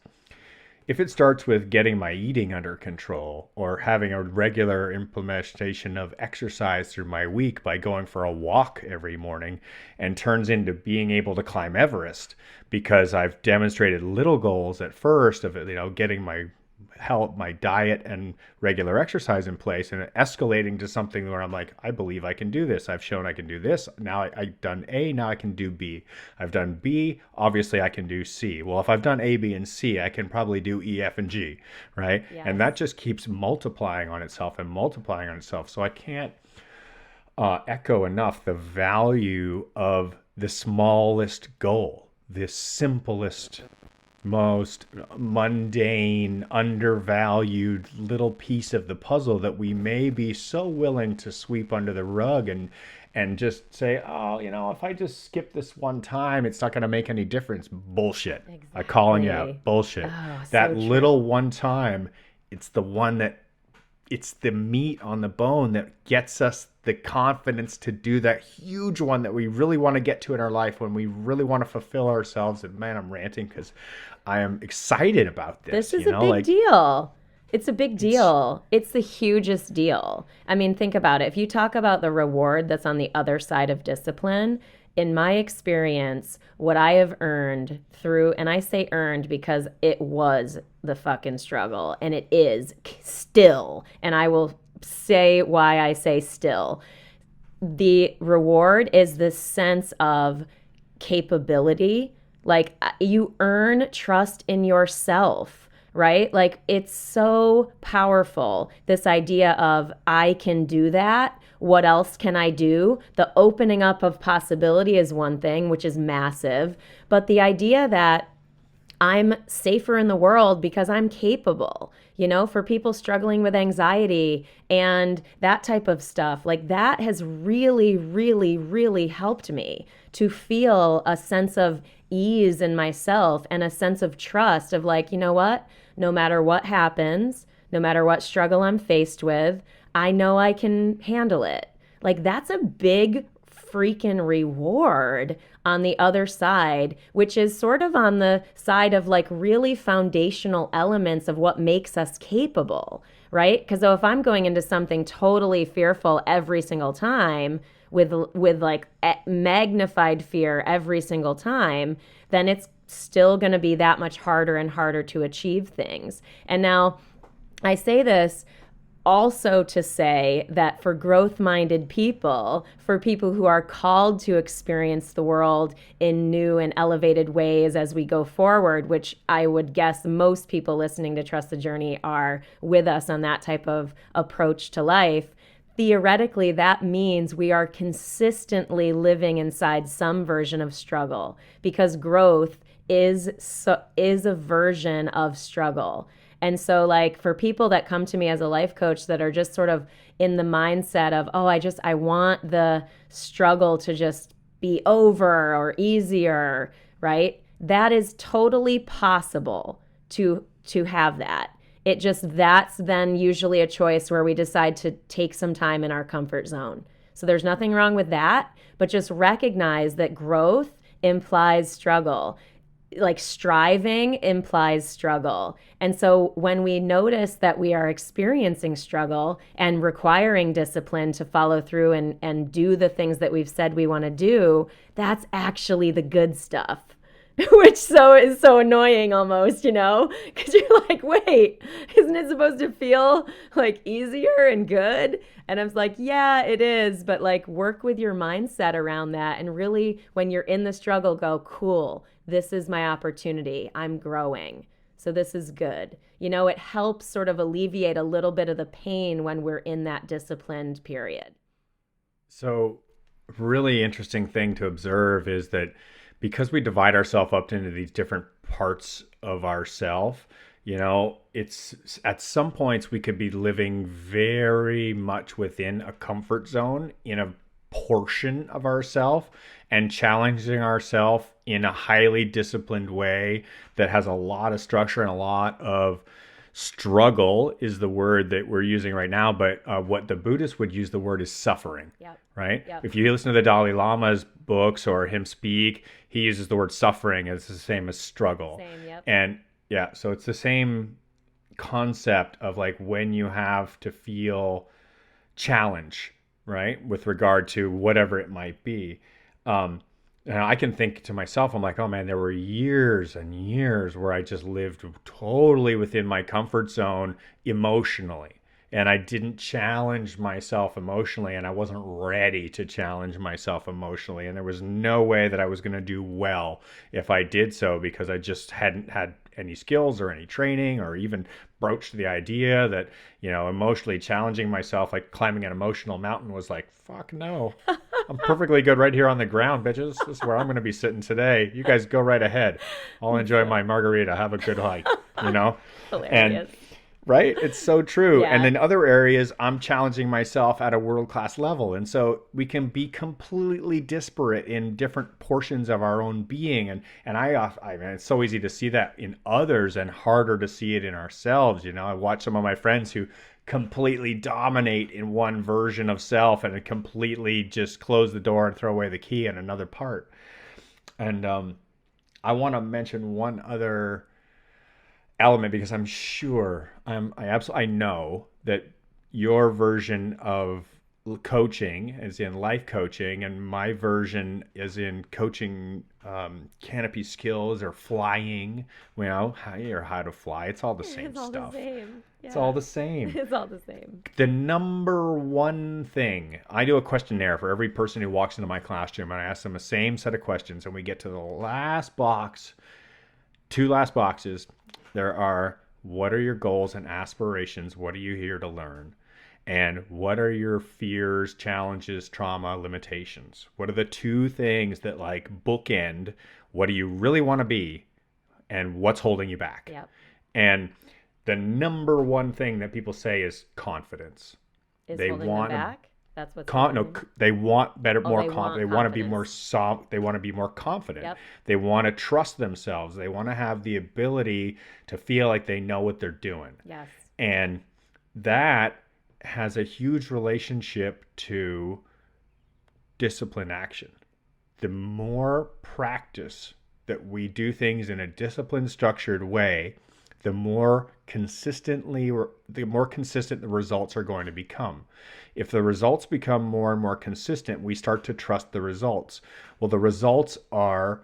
starts with getting my eating under control, or having a regular implementation of exercise through my week by going for a walk every morning, and turns into being able to climb Everest because I've demonstrated little goals at first of getting my health, my diet and regular exercise in place, and escalating to something where I'm like, I believe I can do this. I've shown I can do this. Now I've done A, now I can do B. I've done B, obviously I can do C. Well, if I've done A, B, and C, I can probably do E, F, and G, right? And Yes. that just keeps multiplying on itself and multiplying on itself. So I can't echo enough the value of the smallest goal, the simplest, most mundane, undervalued little piece of the puzzle that we may be so willing to sweep under the rug and just say, oh, if I just skip this one time, it's not going to make any difference. Bullshit. I'm calling you out. Exactly. Bullshit. Oh, so That true. little one time, it's the one that it's the meat on the bone that gets us the confidence to do that huge one that we really want to get to in our life when we really want to fulfill ourselves. And man, I'm ranting because I am excited about This this, is a big like deal. It's a big it's deal. It's the hugest deal. I mean, think about it. If you talk about the reward that's on the other side of discipline, in my experience, what I have earned through, and I say earned because it was the fucking struggle, and it is still, and I will say why I say still. The reward is this sense of capability. Like you earn trust in yourself, right? Like it's so powerful. This idea of I can do that. What else can I do? The opening up of possibility is one thing, which is massive. But the idea that I'm safer in the world because I'm capable. For people struggling with anxiety and that type of stuff, like that has really, really, really helped me to feel a sense of ease in myself and a sense of trust of like, you know what? No matter what happens, no matter what struggle I'm faced with, I know I can handle it. Like that's a big freaking reward on the other side, which is sort of on the side of like really foundational elements of what makes us capable, right? Because if I'm going into something totally fearful every single time with like magnified fear every single time, then it's still going to be that much harder and harder to achieve things. And now I say this also to say that for growth minded people, for people who are called to experience the world in new and elevated ways as we go forward, which I would guess most people listening to Trust the Journey are with us on that type of approach to life. Theoretically, that means we are consistently living inside some version of struggle because growth is a version of struggle. And so like for people that come to me as a life coach that are just sort of in the mindset of, oh, I want the struggle to just be over or easier, right? That is totally possible to have that. It just that's then usually a choice where we decide to take some time in our comfort zone. So there's nothing wrong with that, but just recognize that growth implies struggle, like striving implies struggle. And so when we notice that we are experiencing struggle and requiring discipline to follow through and do the things that we've said we want to do, that's actually the good stuff. Which so is so annoying almost, because you're like, wait, isn't it supposed to feel like easier and good? And I was like, yeah, it is. But like work with your mindset around that. And really, when you're in the struggle, go, cool, this is my opportunity. I'm growing. So this is good. It helps sort of alleviate a little bit of the pain when we're in that disciplined period. so really interesting thing to observe is that because we divide ourselves up into these different parts of ourself, it's at some points we could be living very much within a comfort zone in a portion of ourself and challenging ourselves in a highly disciplined way that has a lot of structure and a lot of struggle is the word that we're using right now, but what the Buddhists would use the word is suffering, Yep. right? Yep. If you listen to the Dalai Lama's books or him speak, he uses the word suffering as the same as struggle. Same. Yep. And yeah, so it's the same concept of like when you have to feel challenge, right? With regard to whatever it might be. Um, And I can think to myself, I'm like, oh man, there were years and years where I just lived totally within my comfort zone emotionally. And I didn't challenge myself emotionally, and I wasn't ready to challenge myself emotionally. And there was no way that I was going to do well if I did so, because I just hadn't had any skills or any training, or even broached the idea that, emotionally challenging myself, like climbing an emotional mountain, was like, fuck no. I'm perfectly good right here on the ground, bitches. This is where I'm going to be sitting today. You guys go right ahead. I'll enjoy So my margarita. Have a good hike, you know? And hilarious. right? It's so true. And Yeah. in other areas, I'm challenging myself at a world class level. And so we can be completely disparate in different portions of our own being. And I mean, it's so easy to see that in others and harder to see it in ourselves. I watch some of my friends who completely dominate in one version of self and completely just close the door and throw away the key in another part. And I want to mention one other element, because I'm sure I know that your version of coaching is in life coaching, and my version is in coaching canopy skills or flying. How to fly. It's all the same It's all the stuff. same. It's all Yeah. the same. It's all the same. The number one thing, I do a questionnaire for every person who walks into my classroom, and I ask them the same set of questions, and we get to the last box, two last boxes. There are, what are your goals and aspirations? What are you here to learn? And what are your fears, challenges, trauma, limitations? What are the two things that like bookend what do you really want to be and what's holding you back? Yep. And the number one thing that people say is confidence. Is They holding them want back? That's what's no, holding. they want better, Oh, more they confident. want They want to be confidence. they want to be more confident. Yep. They want to trust themselves. They want to have the ability to feel like they know what they're doing. Yes. And that has a huge relationship to discipline action. The more practice that we do things in a disciplined, structured way, the more consistent the results are going to become. If the results become more and more consistent, we start to trust the results. Well, the results are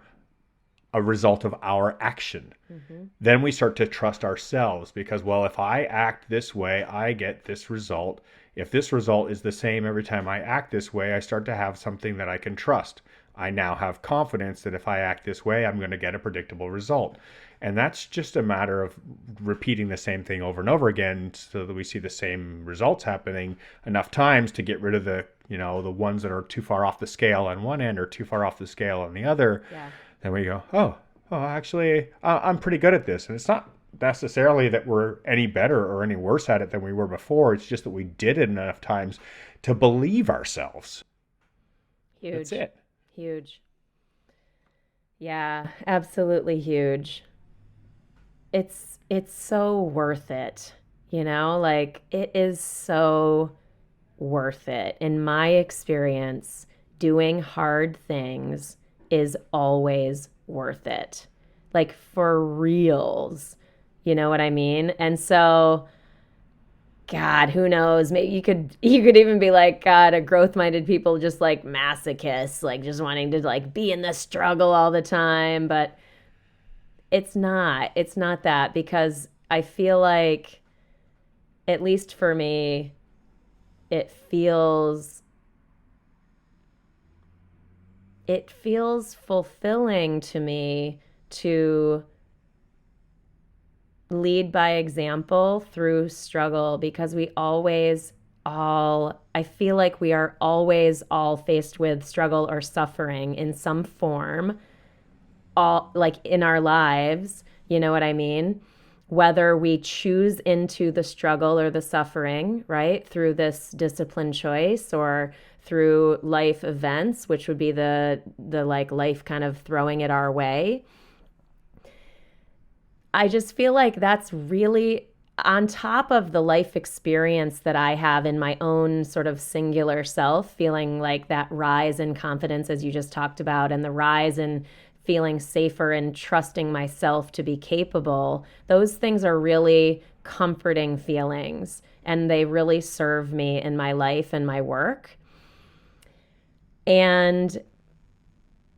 a result of our action. Mm-hmm. Then we start to trust ourselves, because, well, if I act this way, I get this result. If this result is the same every time I act this way, I start to have something that I can trust. I now have confidence that if I act this way, I'm going to get a predictable result. And that's just a matter of repeating the same thing over and over again so that we see the same results happening enough times to get rid of the ones that are too far off the scale on one end or too far off the scale on the other. Yeah. Then we go, actually, I'm pretty good at this. And it's not necessarily that we're any better or any worse at it than we were before. It's just that we did it enough times to believe ourselves. That's Huge. it. Huge. Yeah, absolutely huge. It's so worth it. Like it is so worth it. In my experience, doing hard things is always worth it. Like for reals. You know what I mean? And so, God, who knows? Maybe you could even be like, God, a growth minded people just like masochists, like just wanting to like be in the struggle all the time. But it's not. It's not that, because I feel like, at least for me, it feels it feels fulfilling to me to lead by example through struggle, because I feel like we are always all faced with struggle or suffering in some form, all like in our lives. You know what I mean? Whether we choose into the struggle or the suffering, right, through this discipline choice, or through life events, which would be the like life kind of throwing it our way. I just feel like that's really on top of the life experience that I have in my own sort of singular self, feeling like that rise in confidence, as you just talked about, and the rise in feeling safer and trusting myself to be capable. Those things are really comforting feelings, and they really serve me in my life and my work. And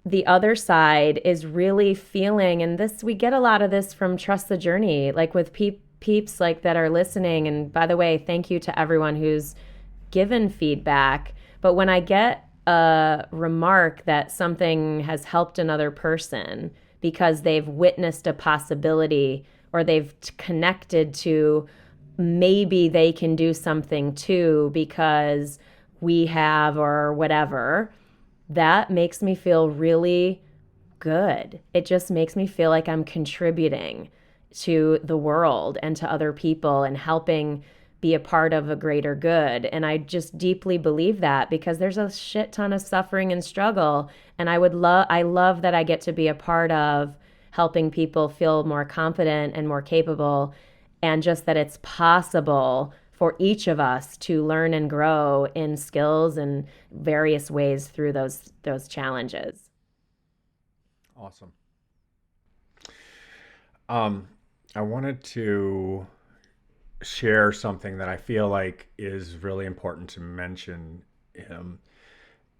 the other side is really feeling, and this, we get a lot of this from Trust the Journey, like with peeps like that are listening. And by the way, thank you to everyone who's given feedback. But when I get a remark that something has helped another person because they've witnessed a possibility, or they've connected to maybe they can do something too because we have, or whatever, that makes me feel really good. It just makes me feel like I'm contributing to the world and to other people and helping be a part of a greater good. And I just deeply believe that, because there's a shit ton of suffering and struggle. And I love that I get to be a part of helping people feel more confident and more capable, and just that it's possible for each of us to learn and grow in skills and various ways through those challenges. Awesome. Um, I wanted to share something that I feel like is really important to mention. Um,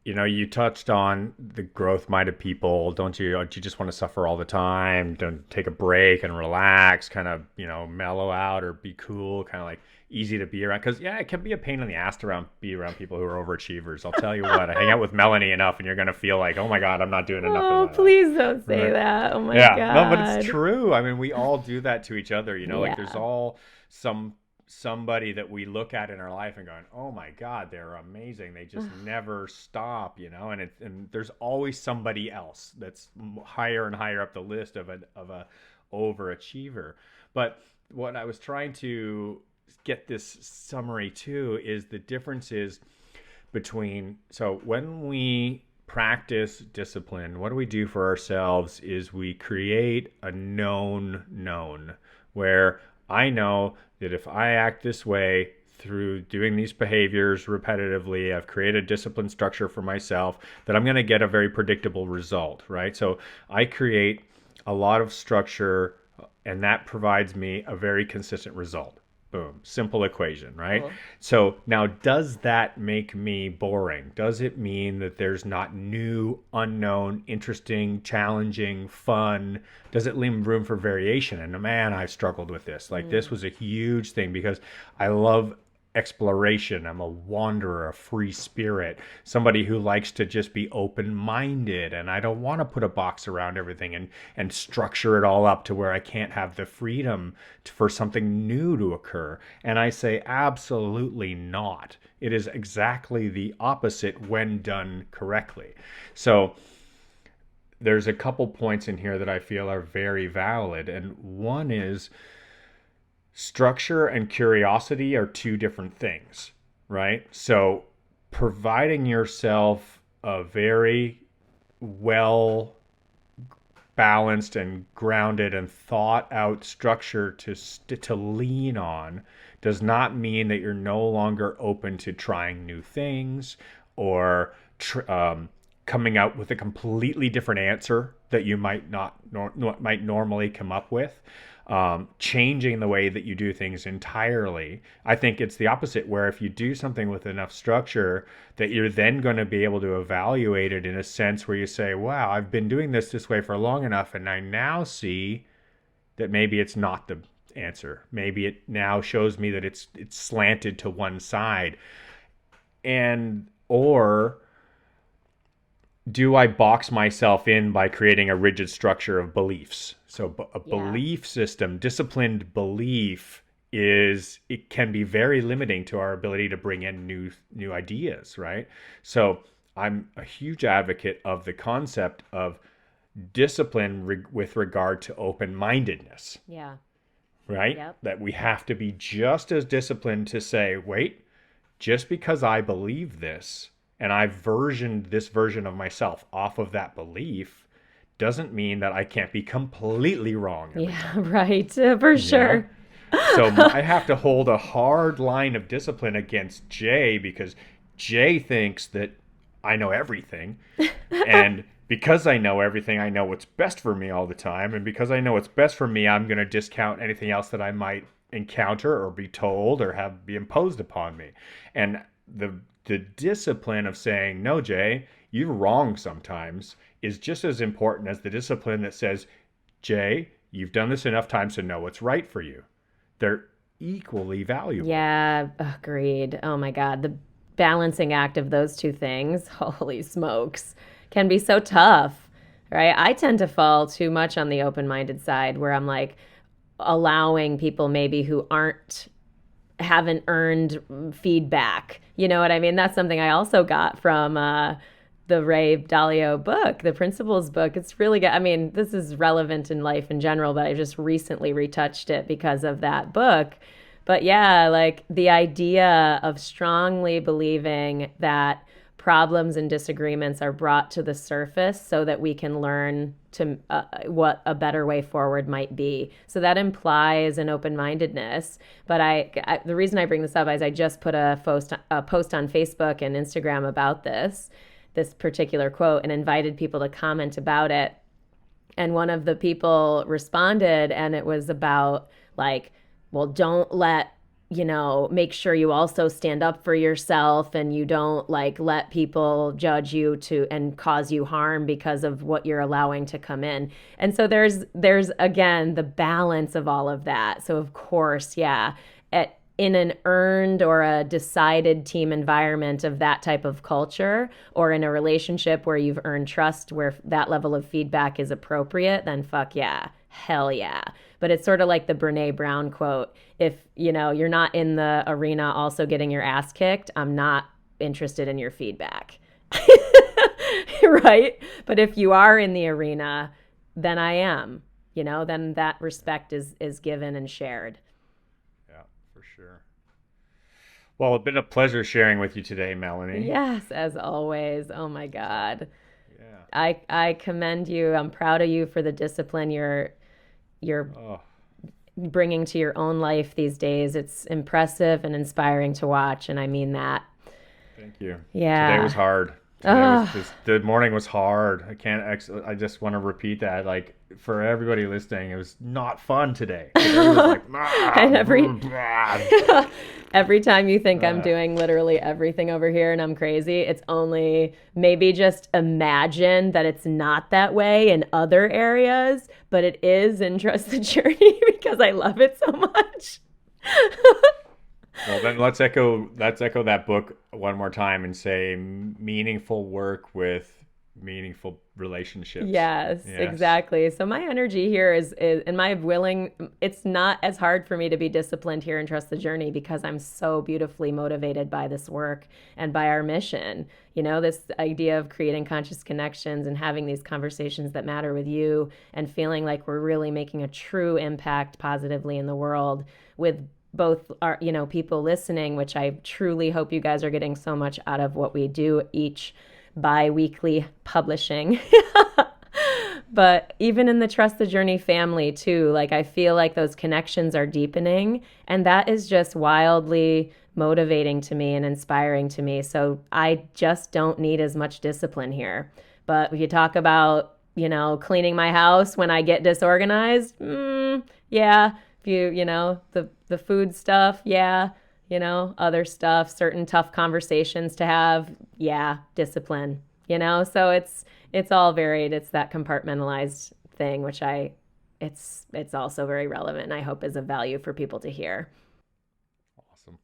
you touched on the growth-minded people. Don't you just want to suffer all the time? Don't take a break and relax, kind of, mellow out or be cool, kind of like easy to be around. Because yeah, it can be a pain in the ass to be around people who are overachievers. I'll tell you what, I hang out with Melanie enough, and you're gonna feel like, oh my God, I'm not doing enough in Oh, my life. please don't say Right? that. Oh my Yeah, no, but it's God. true. I mean, we all do that to each other. Like there's Yeah. all some somebody that we look at in our life and going, "Oh my God, they're amazing. They just never stop." And there's always somebody else that's higher and higher up the list of a overachiever. But what I was trying to get this summary to is the differences between, so when we practice discipline, what do we do for ourselves is we create a known, where I know that if I act this way through doing these behaviors repetitively, I've created a discipline structure for myself, that I'm going to get a very predictable result, right? So I create a lot of structure, and that provides me a very consistent result. Boom. Simple equation, right? Cool. So now, does that make me boring? Does it mean that there's not new, unknown, interesting, challenging, fun? Does it leave room for variation? And man, I've struggled with this. Like, this Mm. was a huge thing because I love exploration. I'm a wanderer, a free spirit, somebody who likes to just be open minded. And I don't want to put a box around everything and structure it all up to where I can't have the freedom for something new to occur. And I say, absolutely not. It is exactly the opposite when done correctly. So, there's a couple points in here that I feel are very valid. And one is, structure and curiosity are two different things, right? So, providing yourself a very well balanced and grounded and thought out structure to lean on does not mean that you're no longer open to trying new things, or coming out with a completely different answer that you might normally come up with. Changing the way that you do things entirely. I think it's the opposite, where if you do something with enough structure, that you're then going to be able to evaluate it in a sense where you say, wow, I've been doing this way for long enough, and I now see that maybe it's not the answer. Maybe it now shows me that it's slanted to one side. And or do I box myself in by creating a rigid structure of beliefs? So a Yeah. belief system, disciplined belief, it can be very limiting to our ability to bring in new ideas, right? So I'm a huge advocate of the concept of discipline with regard to open-mindedness, Yeah. right? Yep. That we have to be just as disciplined to say, wait, just because I believe this and I've versioned this version of myself off of that belief doesn't mean that I can't be completely wrong every Yeah. time. Right. For Yeah. sure. So I have to hold a hard line of discipline against Jay, because Jay thinks that I know everything. And because I know everything, I know what's best for me all the time. And because I know what's best for me, I'm going to discount anything else that I might encounter or be told or have be imposed upon me. And the the discipline of saying, no, Jay, you're wrong sometimes, is just as important as the discipline that says, Jay, you've done this enough times to know what's right for you. They're equally valuable. Yeah, agreed. Oh my God. The balancing act of those two things, holy smokes, can be so tough, right? I tend to fall too much on the open minded side where I'm like allowing people maybe who haven't earned feedback. You know what I mean? That's something I also got from the Ray Dalio book, the Principles book. It's really good. I mean, this is relevant in life in general, but I just recently retouched it because of that book. But yeah, like the idea of strongly believing that problems and disagreements are brought to the surface so that we can learn to what a better way forward might be. So that implies an open-mindedness. But the reason I bring this up is I just put a post on Facebook and Instagram about this particular quote and invited people to comment about it. And one of the people responded, and it was about like, well, don't let, make sure you also stand up for yourself and you don't like let people judge you to and cause you harm because of what you're allowing to come in. And so there's again the balance of all of that. So of course, yeah, in an earned or a decided team environment of that type of culture, or in a relationship where you've earned trust where that level of feedback is appropriate, then fuck yeah, hell yeah. But it's sort of like the Brene Brown quote, if you're not in the arena also getting your ass kicked, I'm not interested in your feedback. Right? But if you are in the arena, then I am. Then that respect is given and shared. Yeah, for sure. Well, it's been a pleasure sharing with you today, Melanie. Yes, as always. Oh my God. Yeah. I commend you. I'm proud of you for the discipline you're Oh, bringing to your own life these days. It's impressive and inspiring to watch, and I mean that. thank you. Today was Yeah. hard. Today was Oh, just the morning was hard. I just want to repeat that. Like for everybody listening, it was not fun today. Today was like, and every blah. every time you think I'm Uh, doing literally everything over here and I'm crazy, it's only maybe just imagine that it's not that way in other areas, but it is in Trust the Journey because I love it so much. well, then let's echo that book one more time and say meaningful work with meaningful relationships. Yes, Yes. exactly. So my energy here is and my willing it's not as hard for me to be disciplined here and trust the journey because I'm so beautifully motivated by this work and by our mission. This idea of creating conscious connections and having these conversations that matter with you and feeling like we're really making a true impact positively in the world with both our people listening, which I truly hope you guys are getting so much out of what we do each bi-weekly publishing. But even in the Trust the Journey family too, like I feel like those connections are deepening, and that is just wildly motivating to me and inspiring to me. So I just don't need as much discipline here. But if you talk about cleaning my house when I get disorganized, yeah. If the food stuff, yeah. Other stuff, certain tough conversations to have, yeah, discipline. So it's all varied. It's that compartmentalized thing, which it's also very relevant and I hope is of value for people to hear. Awesome.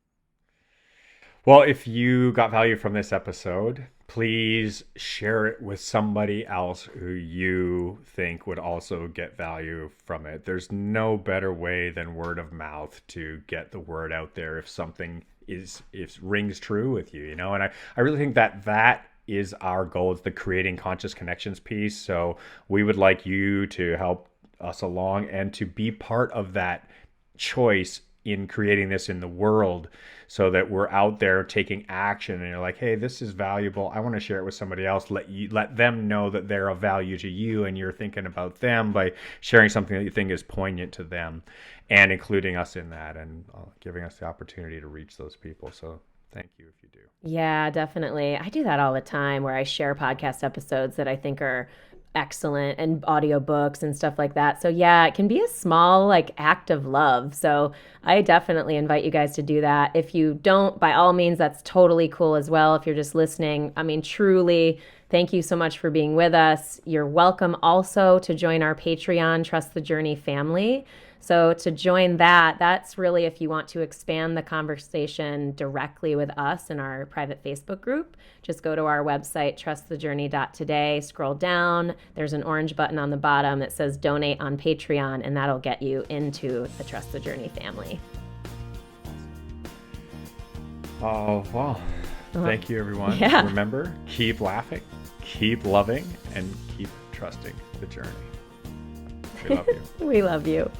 Well, if you got value from this episode, please share it with somebody else who you think would also get value from it. There's no better way than word of mouth to get the word out there if something if rings true with you, And I really think that is our goal. It's the creating conscious connections piece. So we would like you to help us along and to be part of that choice in creating this in the world so that we're out there taking action and you're like, hey, this is valuable, I want to share it with somebody else. Let them know that they're of value to you and you're thinking about them by sharing something that you think is poignant to them and including us in that and giving us the opportunity to reach those people. So thank you if you do. Yeah, definitely. I do that all the time where I share podcast episodes that I think are excellent, and audiobooks and stuff like that. So yeah, it can be a small like act of love. So I definitely invite you guys to do that. If you don't, by all means, that's totally cool as well. If you're just listening, I mean, truly, thank you so much for being with us. You're welcome also to join our Patreon Trust the Journey family. So to join that, that's really if you want to expand the conversation directly with us in our private Facebook group. Just go to our website, trustthejourney.today, scroll down. There's an orange button on the bottom that says donate on Patreon, and that'll get you into the Trust the Journey family. Oh, well, thank you, everyone. Yeah. Remember, keep laughing, keep loving, and keep trusting the journey. We love you. We love you.